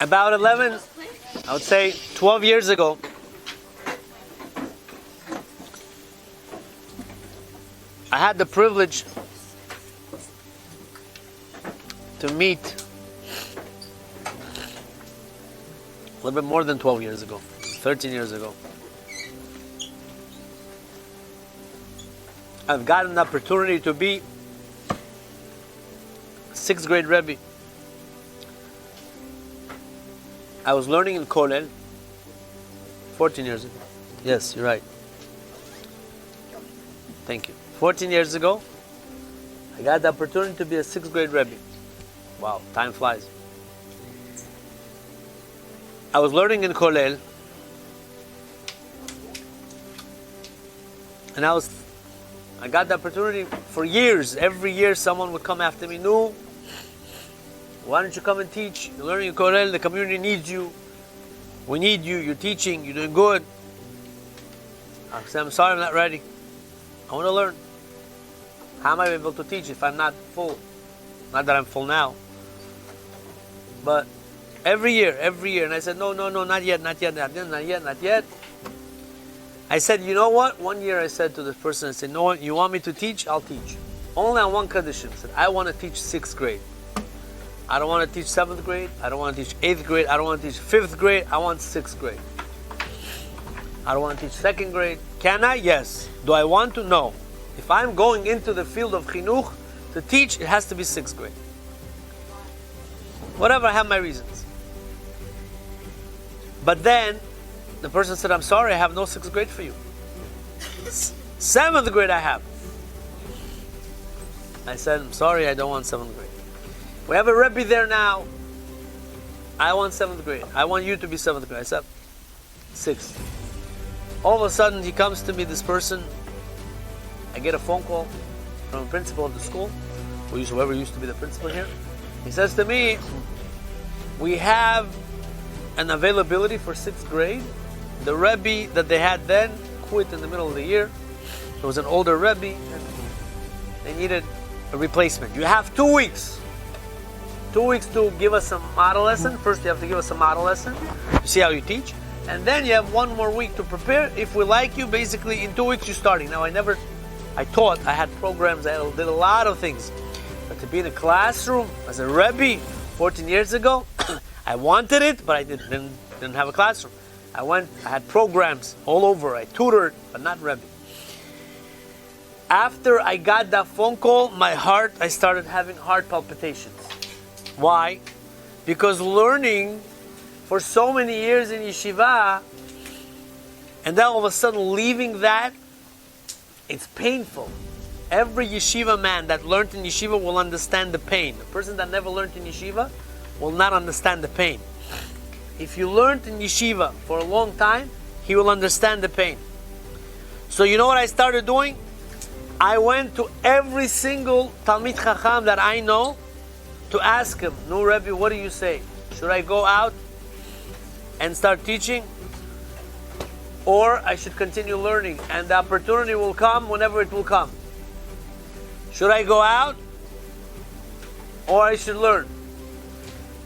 About 11, I would say 12 years ago, I had the privilege to meet a little bit more than 12 years ago, 13 years ago. I've gotten the opportunity to be 6th grade Rebbe. I was learning in Kollel 14 years ago. Yes, you're right. Thank you. 14 years ago, I got the opportunity to be a 6th grade Rebbe. Wow, time flies. I was learning in Kollel, and I got the opportunity for years. Every year someone would come after me, "No, why don't you come and teach? You're learning in Kollel, the community needs you. We need you, you're teaching, you're doing good." I said, "I'm sorry, I'm not ready. I want to learn. How am I able to teach if I'm not full?" Not that I'm full now. But every year. And I said, no, not yet. I said, you know what? One year I said to this person, I said, "No, you want me to teach? I'll teach. Only on one condition." I said, "I want to teach 6th grade. I don't want to teach 7th grade. I don't want to teach 8th grade. I don't want to teach 5th grade. I want 6th grade. I don't want to teach 2nd grade. Can I? Yes. Do I want to? No. If I'm going into the field of chinuch to teach, it has to be 6th grade. Whatever, I have my reasons." But then the person said, "I'm sorry, I have no 6th grade for you. 7th grade I have." I said, "I'm sorry, I don't want 7th grade. We have a Rebbe there now. I want 7th grade. I want you to be 7th grade." I said, 6th. All of a sudden, he comes to me, this person. I get a phone call from the principal of the school, whoever used to be the principal here. He says to me, "We have an availability for 6th grade. The Rebbe that they had then quit in the middle of the year. It was an older Rebbe, and they needed a replacement. You have 2 weeks. 2 weeks to give us a model lesson. First, you have to give us a model lesson to see how you teach. And then you have 1 more week to prepare. If we like you, basically in 2 weeks you're starting." Now, I taught, I had programs, I did a lot of things. But to be in a classroom as a Rebbe 14 years ago, I wanted it, but I didn't have a classroom. I had programs all over. I tutored, but not Rebbe. After I got that phone call, I started having heart palpitations. Why? Because learning for so many years in yeshiva, and then all of a sudden leaving that, it's painful. Every yeshiva man that learned in yeshiva will understand the pain. The person that never learned in yeshiva will not understand the pain. If you learned in yeshiva for a long time, he will understand the pain. So you know what I started doing? I went to every single Talmid Chacham that I know to ask him, "No, Rebbe, what do you say? Should I go out and start teaching? Or I should continue learning, and the opportunity will come whenever it will come. Should I go out, or I should learn?"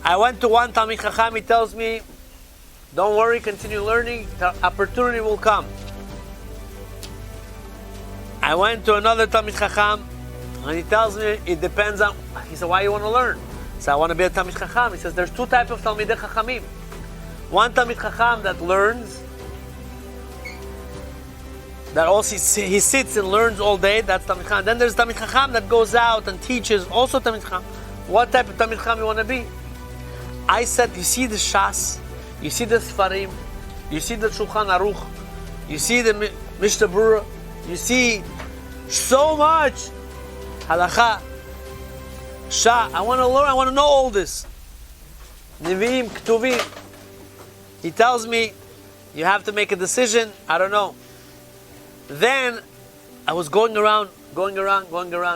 I went to one Talmid Chacham, he tells me, "Don't worry, continue learning, the opportunity will come." I went to another Talmid Chacham, and he tells me, "It depends on," he said, "Why you want to learn?" So I want to be a Talmid Chacham. He says, "There's 2 types of Talmidei Chachamim. One Talmid Chacham that learns, that also he sits and learns all day, that's Talmid Chacham. Then there's Talmid Chacham that goes out and teaches, also Talmid Chacham. What type of Talmid Chacham you want to be?" I said, "You see the Shas, you see the Sfarim, you see the Shulchan Aruch, you see the Mishnah Berurah, you see so much Halacha, Shah. I want to learn, I want to know all this. Nevi'im, Ketuvim." He tells me, "You have to make a decision." I don't know. Then I was going around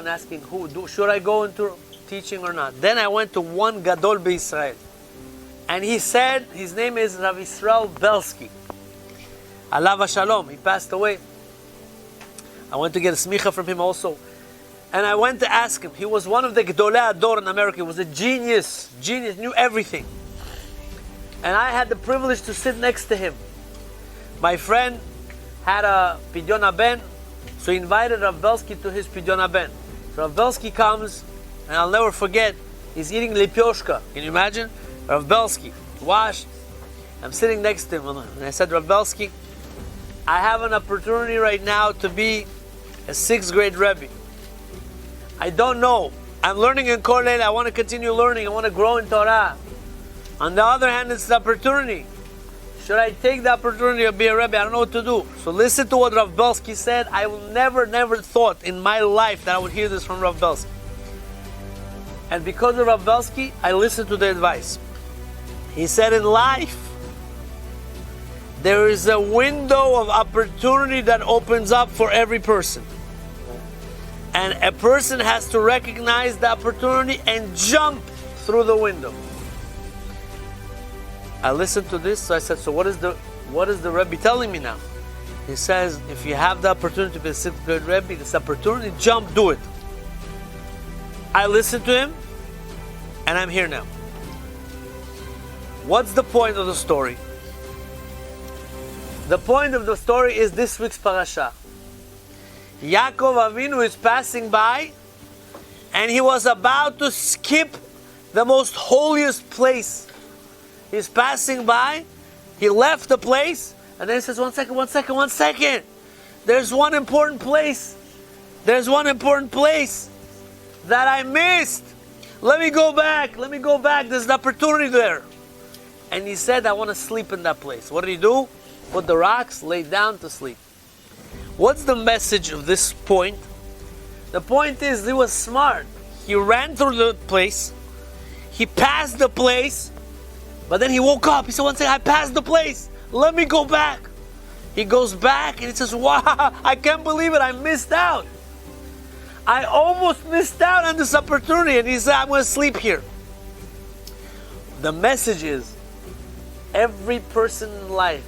asking, should I go into teaching or not? Then I went to one Gadol B'Israel, and he said, his name is Rav Yisrael Belsky, Alav Shalom. He passed away. I went to get a smicha from him also, and I went to ask him. He was one of the Gedolei Ador in America. He was a genius, knew everything. And I had the privilege to sit next to him. My friend had a Pidyon Ben, so he invited Rav Belsky to his Pidyon Ben. So Rav Belsky comes, and I'll never forget, he's eating lepioshka. Can you imagine? Rav Belsky, washed. I'm sitting next to him, and I said, Rav Belsky, I have an opportunity right now to be a 6th grade Rebbe. I don't know. I'm learning in Kollel. I want to continue learning. I want to grow in Torah. On the other hand, it's the opportunity. Should I take the opportunity to be a Rebbe? I don't know what to do. So listen to what Rav Belsky said. I will never thought in my life that I would hear this from Rav Belsky. And because of Rav Belsky, I listened to the advice. He said, in life, there is a window of opportunity that opens up for every person. And a person has to recognize the opportunity and jump through the window. I listened to this, so I said, so what is the Rebbe telling me now? He says, if you have the opportunity to be a 6th grade Rebbe, this opportunity, jump, do it. I listened to him, and I'm here now. What's the point of the story? The point of the story is this week's parasha. Yaakov Avinu is passing by, and he was about to skip the most holiest place. He's passing by, he left the place, and then he says, one second. There's one important place. There's one important place that I missed. Let me go back. There's an opportunity there. And he said, I want to sleep in that place. What did he do? Put the rocks, lay down to sleep. What's the message of this point? The point is, he was smart. He ran through the place. He passed the place. But then he woke up. He said, one second, I passed the place. Let me go back. He goes back and he says, wow, I can't believe it. I missed out. I almost missed out on this opportunity. And he said, I'm going to sleep here. The message is, every person in life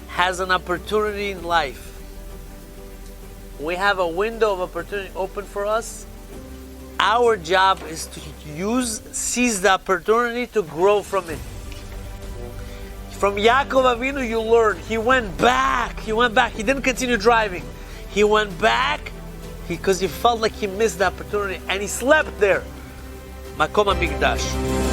has an opportunity in life. We have a window of opportunity open for us. Our job is to seize the opportunity to grow from it. From Yaakov Avinu you learn. He went back. He didn't continue driving. He went back because he felt like he missed the opportunity, and he slept there. Makom HaMikdash.